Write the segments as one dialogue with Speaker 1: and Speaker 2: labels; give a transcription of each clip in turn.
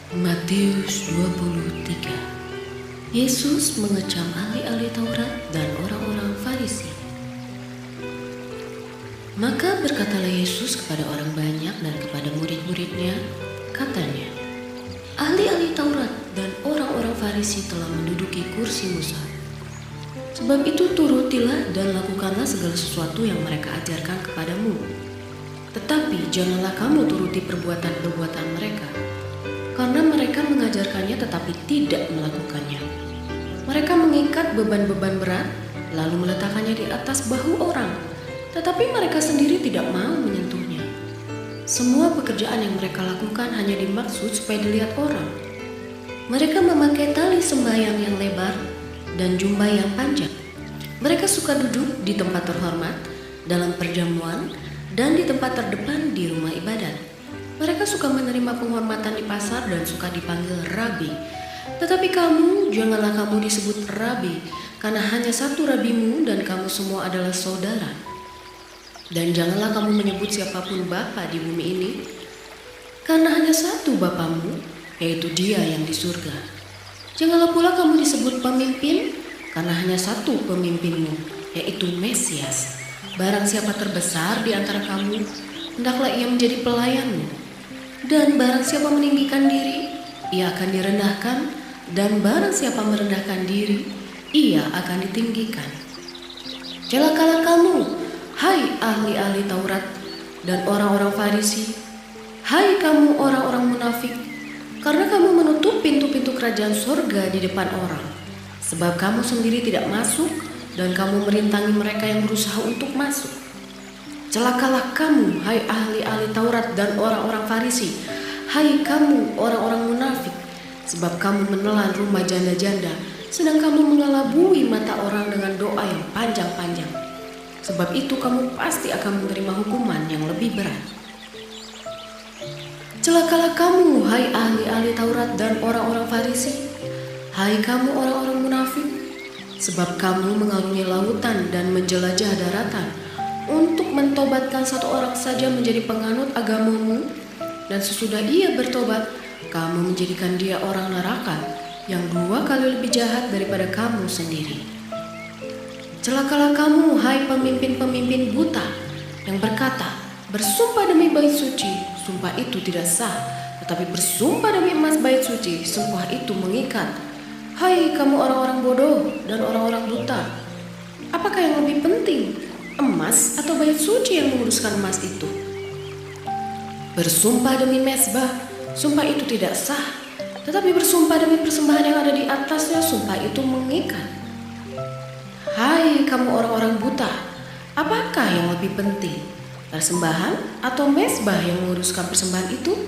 Speaker 1: Matius 23. Yesus mengecam ahli-ahli Taurat dan orang-orang Farisi. Maka berkatalah Yesus kepada orang banyak dan kepada murid-muridnya, katanya, ahli-ahli Taurat dan orang-orang Farisi telah menduduki kursi Musa. Sebab itu turutilah dan lakukanlah segala sesuatu yang mereka ajarkan kepadamu. Tetapi janganlah kamu turuti perbuatan-perbuatan mereka, karena mereka mengajarkannya tetapi tidak melakukannya. Mereka mengikat beban-beban berat, lalu meletakkannya di atas bahu orang, tetapi mereka sendiri tidak mau menyentuhnya. Semua pekerjaan yang mereka lakukan hanya dimaksud supaya dilihat orang. Mereka memakai tali sembahyang yang lebar dan jubah yang panjang. Mereka suka duduk di tempat terhormat, dalam perjamuan, dan di tempat terdepan di rumah ibadat. Mereka suka menerima penghormatan di pasar dan suka dipanggil rabi. Tetapi kamu, janganlah kamu disebut rabi, karena hanya satu rabimu dan kamu semua adalah saudara. Dan janganlah kamu menyebut siapapun bapa di bumi ini, karena hanya satu bapamu, yaitu Dia yang di surga. Janganlah pula kamu disebut pemimpin, karena hanya satu pemimpinmu, yaitu Mesias. Barang siapa terbesar di antara kamu, hendaklah ia menjadi pelayanmu. Dan barang siapa meninggikan diri, ia akan direndahkan, dan barang siapa merendahkan diri, ia akan ditinggikan. Celakalah kamu, hai ahli-ahli Taurat dan orang-orang Farisi, hai kamu orang-orang munafik, karena kamu menutup pintu-pintu kerajaan surga di depan orang, sebab kamu sendiri tidak masuk, dan kamu merintangi mereka yang berusaha untuk masuk. Celakalah kamu, hai ahli-ahli Taurat dan orang-orang Farisi, hai kamu orang-orang munafik, sebab kamu menelan rumah janda-janda, sedang kamu mengelabui mata orang dengan doa yang panjang-panjang. Sebab itu kamu pasti akan menerima hukuman yang lebih berat. Celakalah kamu, hai ahli-ahli Taurat dan orang-orang Farisi, hai kamu orang-orang munafik, sebab kamu mengarungi lautan dan menjelajah daratan untuk mentobatkan satu orang saja menjadi penganut agamamu, dan sesudah ia bertobat, kamu menjadikan dia orang neraka yang 2 kali lebih jahat daripada kamu sendiri. Celakalah kamu, hai pemimpin-pemimpin buta, yang berkata, bersumpah demi bait suci, sumpah itu tidak sah, tetapi bersumpah demi emas bait suci, sumpah itu mengikat. Hai kamu orang-orang bodoh dan orang-orang buta, apakah yang lebih penting, emas atau bait suci yang menguruskan emas itu? Bersumpah demi mezbah, sumpah itu tidak sah, tetapi bersumpah demi persembahan yang ada di atasnya, sumpah itu mengikat. Hai kamu orang-orang buta, apakah yang lebih penting, persembahan atau mezbah yang menguruskan persembahan itu?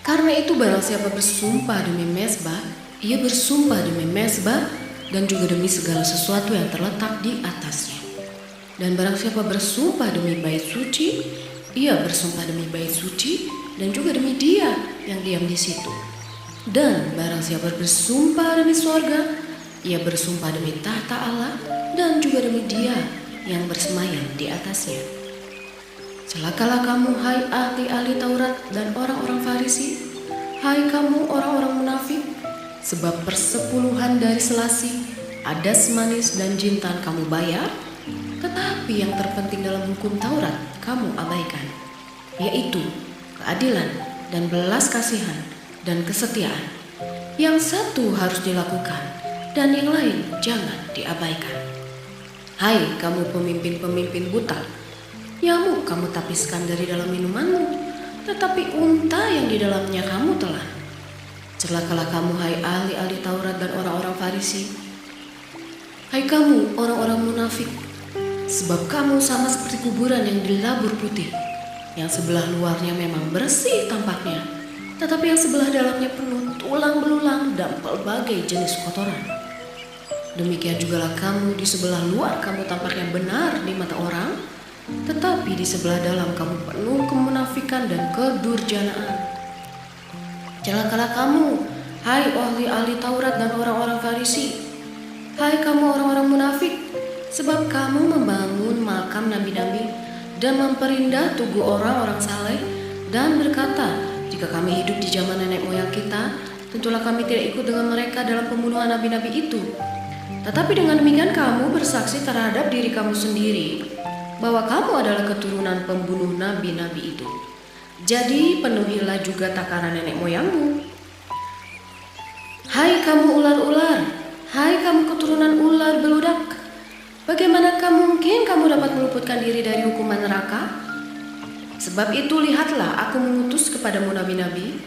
Speaker 1: Karena itu barang siapa bersumpah demi mezbah, ia bersumpah demi mezbah dan juga demi segala sesuatu yang terletak di atasnya. Dan barang siapa bersumpah demi bait suci, ia bersumpah demi bait suci dan juga demi Dia yang diam di situ. Dan barang siapa bersumpah demi sorga, ia bersumpah demi tahta Allah dan juga demi Dia yang bersemayam di atasnya. Celakalah kamu, hai ahli-ahli Taurat dan orang-orang Farisi, hai kamu orang-orang munafik, sebab persepuluhan dari selasi, adas manis dan jintan kamu bayar, tetapi yang terpenting dalam hukum Taurat kamu abaikan, yaitu keadilan dan belas kasihan dan kesetiaan. Yang satu harus dilakukan dan yang lain jangan diabaikan. Hai kamu pemimpin-pemimpin buta, nyamuk kamu tapiskan dari dalam minumanmu, tetapi unta yang di dalamnya kamu telan. Celakalah kamu, hai ahli-ahli Taurat dan orang-orang Farisi, hai kamu orang-orang munafik, sebab kamu sama seperti kuburan yang dilabur putih, yang sebelah luarnya memang bersih tampaknya, tetapi yang sebelah dalamnya penuh tulang belulang dan pelbagai jenis kotoran. Demikian jugalah kamu, di sebelah luar kamu tampaknya benar di mata orang, tetapi di sebelah dalam kamu penuh kemunafikan dan kedurjanaan. Celakalah kamu, hai ahli-ahli Taurat dan orang-orang Farisi, hai kamu orang-orang munafik, sebab kamu membangun makam nabi-nabi dan memperindah tugu orang-orang saleh dan berkata, jika Jika kami hidup di zaman nenek moyang kita, tentulah kami tidak ikut dengan mereka dalam pembunuhan nabi-nabi itu. Tetapi dengan demikian kamu bersaksi terhadap diri kamu sendiri bahwa kamu adalah keturunan pembunuh nabi-nabi itu. Jadi penuhilah juga takaran nenek moyangmu. Hai kamu ular-ular, hai kamu keturunan ular beludak, bagaimanakah mungkin kamu dapat meluputkan diri dari hukuman neraka? Sebab itu lihatlah, aku mengutus kepadamu nabi-nabi,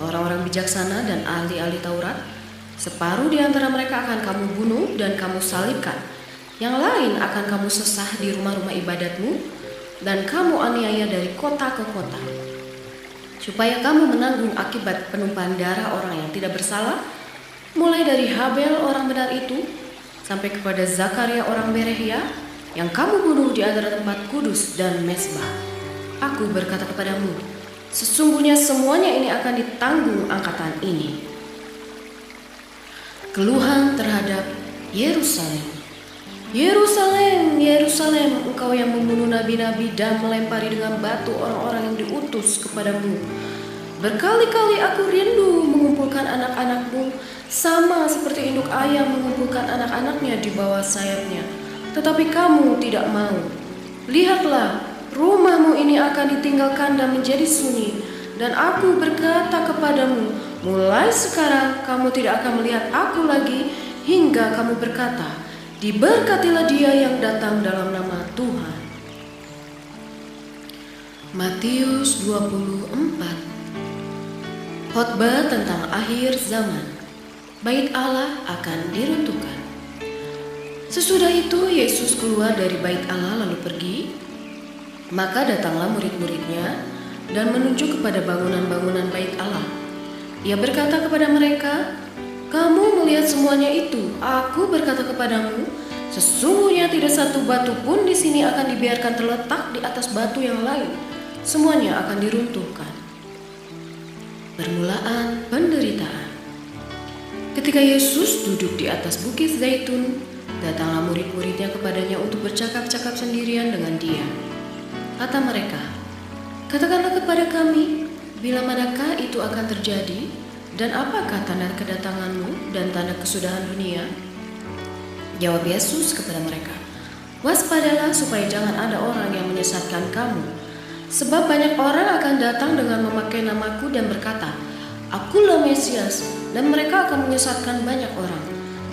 Speaker 1: orang-orang bijaksana dan ahli-ahli Taurat. Separuh di antara mereka akan kamu bunuh dan kamu salibkan. Yang lain akan kamu sesah di rumah-rumah ibadatmu dan kamu aniaya dari kota ke kota. Supaya kamu menanggung akibat penumpahan darah orang yang tidak bersalah, mulai dari Habel orang benar itu sampai kepada Zakaria orang Berehia yang kamu bunuh di antara tempat kudus dan mezbah. Aku berkata kepadamu, sesungguhnya semuanya ini akan ditanggung angkatan ini. Keluhan terhadap Yerusalem. Yerusalem, Yerusalem, engkau yang membunuh nabi-nabi dan melempari dengan batu orang-orang yang diutus kepadamu. Berkali-kali aku rindu mengumpulkan anak-anakmu, sama seperti induk ayam mengumpulkan anak-anaknya di bawah sayapnya. Tetapi kamu tidak mau. Lihatlah, rumahmu ini akan ditinggalkan dan menjadi sunyi. Dan aku berkata kepadamu, mulai sekarang kamu tidak akan melihat aku lagi, hingga kamu berkata, diberkatilah dia yang datang dalam nama Tuhan. Matius 24. Khotbah tentang akhir zaman. Bait Allah akan diruntuhkan. Sesudah itu Yesus keluar dari bait Allah lalu pergi. Maka datanglah murid-muridnya dan menuju kepada bangunan-bangunan bait Allah. Ia berkata kepada mereka, kamu melihat semuanya itu. Aku berkata kepadamu, sesungguhnya tidak satu batu pun di sini akan dibiarkan terletak di atas batu yang lain. Semuanya akan diruntuhkan. Permulaan penderitaan. Ketika Yesus duduk di atas bukit Zaitun, datanglah murid-muridnya kepadanya untuk bercakap-cakap sendirian dengan dia. Kata mereka, katakanlah kepada kami, bila manakah itu akan terjadi, dan apakah tanda kedatanganmu dan tanda kesudahan dunia? Jawab Yesus kepada mereka, waspadalah supaya jangan ada orang yang menyesatkan kamu. Sebab banyak orang akan datang dengan memakai namaku dan berkata, akulah Mesias, dan mereka akan menyesatkan banyak orang.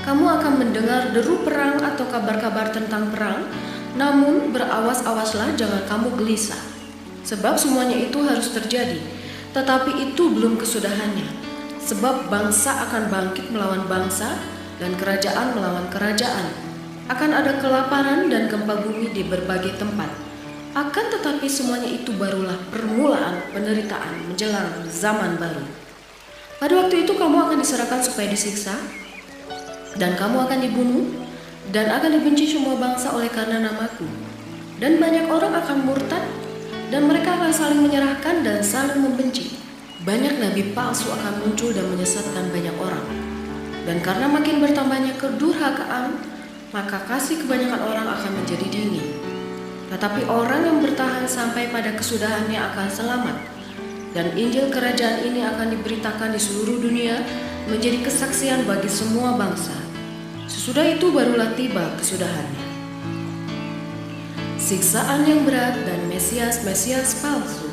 Speaker 1: Kamu akan mendengar deru perang atau kabar-kabar tentang perang, namun berawas-awaslah jangan kamu gelisah. Sebab semuanya itu harus terjadi, tetapi itu belum kesudahannya. Sebab bangsa akan bangkit melawan bangsa, dan kerajaan melawan kerajaan. Akan ada kelaparan dan gempa bumi di berbagai tempat. Akan tetapi semuanya itu barulah permulaan penderitaan menjelang zaman baru. Pada waktu itu kamu akan diserahkan supaya disiksa, dan kamu akan dibunuh, dan akan dibenci semua bangsa oleh karena namaku. Dan banyak orang akan murtad, dan mereka akan saling menyerahkan dan saling membenci. Banyak nabi palsu akan muncul dan menyesatkan banyak orang. Dan karena makin bertambahnya kedurhakaan, maka kasih kebanyakan orang akan menjadi dingin. Tetapi orang yang bertahan sampai pada kesudahannya akan selamat. Dan Injil kerajaan ini akan diberitakan di seluruh dunia menjadi kesaksian bagi semua bangsa. Sesudah itu barulah tiba kesudahannya. Siksaan yang berat dan Mesias-Mesias palsu.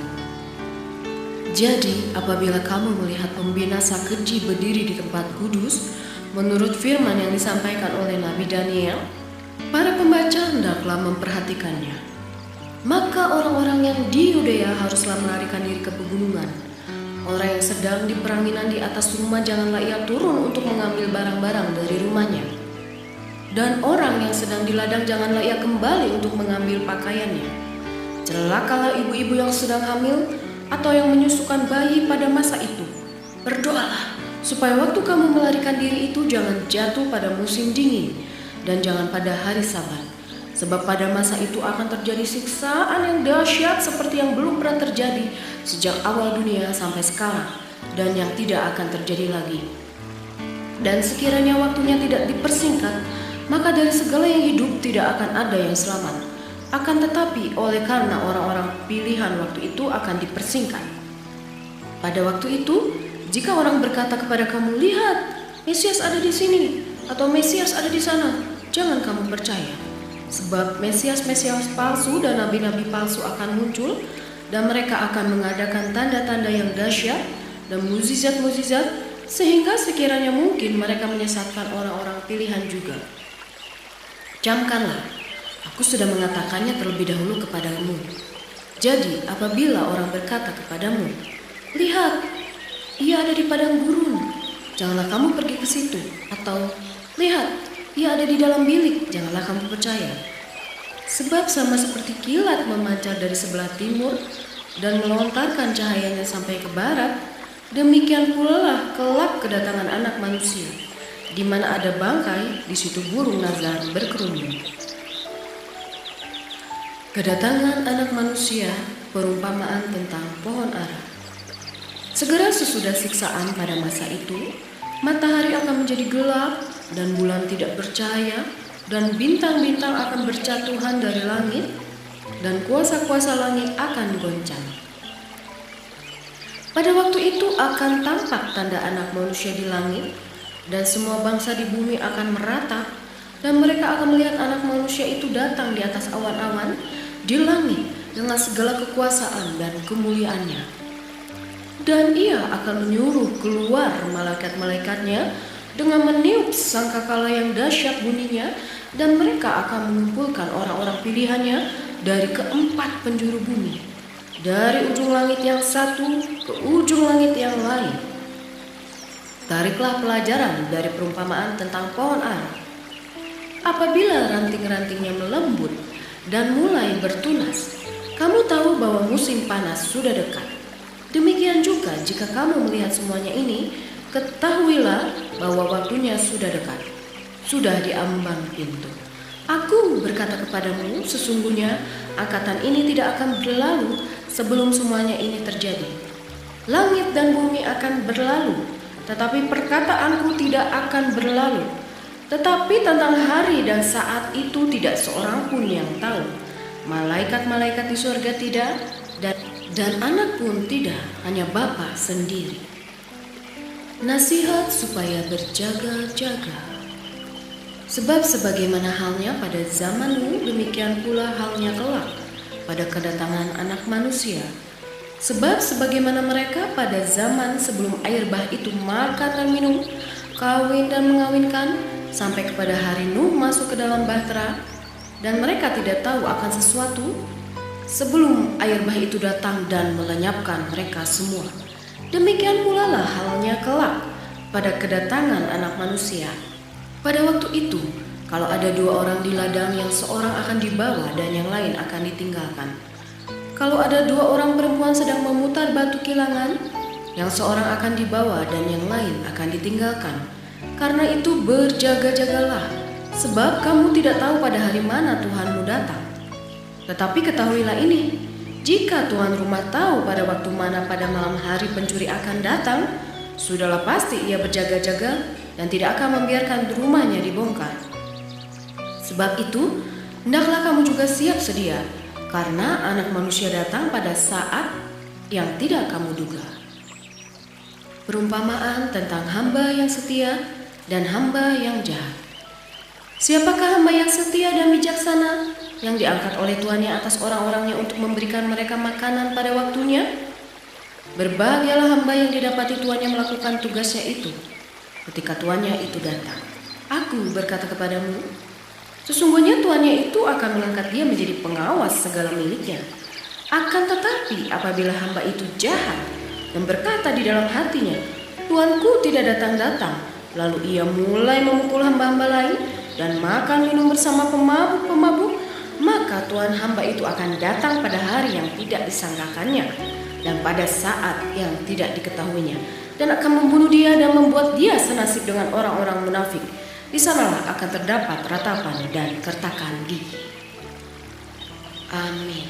Speaker 1: Jadi apabila kamu melihat pembinasa keji berdiri di tempat kudus, menurut firman yang disampaikan oleh Nabi Daniel, para pembaca hendaklah memperhatikannya. Maka orang-orang yang di Yudea haruslah melarikan diri ke pegunungan. Orang yang sedang di peranginan di atas rumah janganlah ia turun untuk mengambil barang-barang dari rumahnya. Dan orang yang sedang di ladang janganlah ia kembali untuk mengambil pakaiannya. Celakalah ibu-ibu yang sedang hamil atau yang menyusukan bayi pada masa itu. Berdoalah supaya waktu kamu melarikan diri itu jangan jatuh pada musim dingin dan jangan pada hari Sabat. Sebab pada masa itu akan terjadi siksaan yang dahsyat seperti yang belum pernah terjadi sejak awal dunia sampai sekarang, dan yang tidak akan terjadi lagi. Dan sekiranya waktunya tidak dipersingkat, maka dari segala yang hidup tidak akan ada yang selamat. Akan tetapi oleh karena orang-orang pilihan waktu itu akan dipersingkat. Pada waktu itu, jika orang berkata kepada kamu, "Lihat, Mesias ada di sini," atau "Mesias ada di sana," jangan kamu percaya. Sebab Mesias-Mesias palsu dan nabi-nabi palsu akan muncul, dan mereka akan mengadakan tanda-tanda yang dahsyat dan mukjizat-mukjizat, sehingga sekiranya mungkin mereka menyesatkan orang-orang pilihan juga. Camkanlah, aku sudah mengatakannya terlebih dahulu kepadamu. Jadi apabila orang berkata kepadamu, "Lihat, ia ada di padang gurun," janganlah kamu pergi ke situ. Atau, "Lihat, ia ada di dalam bilik," janganlah kamu percaya. Sebab sama seperti kilat memancar dari sebelah timur dan melontarkan cahayanya sampai ke barat, demikian pula lah kelak kedatangan Anak Manusia. Di mana ada bangkai, di situ burung nazar berkerumun. Kedatangan Anak Manusia, perumpamaan tentang pohon ara. Segera sesudah siksaan pada masa itu, matahari akan menjadi gelap dan bulan tidak bercahaya, dan bintang-bintang akan berjatuhan dari langit, dan kuasa-kuasa langit akan goncang. Pada waktu itu akan tampak tanda Anak Manusia di langit, dan semua bangsa di bumi akan meratap, dan mereka akan melihat Anak Manusia itu datang di atas awan-awan di langit dengan segala kekuasaan dan kemuliaannya. Dan ia akan menyuruh keluar malaikat-malaikatnya dengan meniup sangkakala yang dahsyat bunyinya, dan mereka akan mengumpulkan orang-orang pilihannya dari keempat penjuru bumi, dari ujung langit yang satu ke ujung langit yang lain. Tariklah pelajaran dari perumpamaan tentang pohon ara. Apabila ranting-rantingnya melembut dan mulai bertunas, kamu tahu bahwa musim panas sudah dekat. Demikian juga jika kamu melihat semuanya ini, ketahuilah bahwa waktunya sudah dekat, sudah di ambang pintu. Aku berkata kepadamu, sesungguhnya angkatan ini tidak akan berlalu sebelum semuanya ini terjadi. Langit dan bumi akan berlalu, tetapi perkataanku tidak akan berlalu. Tetapi tentang hari dan saat itu tidak seorang pun yang tahu. Malaikat-malaikat di surga tidak, dan Anak pun tidak, hanya Bapa sendiri. Nasihat supaya berjaga-jaga. Sebab sebagaimana halnya pada zaman Nuh, demikian pula halnya kelak pada kedatangan Anak Manusia. Sebab sebagaimana mereka pada zaman sebelum air bah itu makan dan minum, kawin dan mengawinkan, sampai kepada hari Nuh masuk ke dalam bahtera, dan mereka tidak tahu akan sesuatu, sebelum air bah itu datang dan melenyapkan mereka semua. Demikian pula lah halnya kelak pada kedatangan Anak Manusia. Pada waktu itu, kalau ada dua orang di ladang, yang seorang akan dibawa dan yang lain akan ditinggalkan. Kalau ada dua orang perempuan sedang memutar batu kilangan, yang seorang akan dibawa dan yang lain akan ditinggalkan. Karena itu berjaga-jagalah, sebab kamu tidak tahu pada hari mana Tuhanmu datang. Tetapi ketahuilah ini, jika tuan rumah tahu pada waktu mana pada malam hari pencuri akan datang, sudahlah pasti ia berjaga-jaga dan tidak akan membiarkan rumahnya dibongkar. Sebab itu, hendaklah kamu juga siap sedia, karena Anak Manusia datang pada saat yang tidak kamu duga. Perumpamaan tentang hamba yang setia dan hamba yang jahat. Siapakah hamba yang setia dan bijaksana, yang diangkat oleh tuannya atas orang-orangnya untuk memberikan mereka makanan pada waktunya? Berbahagialah hamba yang didapati tuannya melakukan tugasnya itu ketika tuannya itu datang. Aku berkata kepadamu, sesungguhnya tuannya itu akan mengangkat dia menjadi pengawas segala miliknya. Akan tetapi apabila hamba itu jahat dan berkata di dalam hatinya, "Tuanku tidak datang-datang," lalu ia mulai memukul hamba-hamba lain dan makan minum bersama pemabuk-pemabuk, maka tuan hamba itu akan datang pada hari yang tidak disangkakannya dan pada saat yang tidak diketahuinya, dan akan membunuh dia dan membuat dia senasib dengan orang-orang munafik. Di sanalah akan terdapat ratapan dan kertakan gigi. Amin.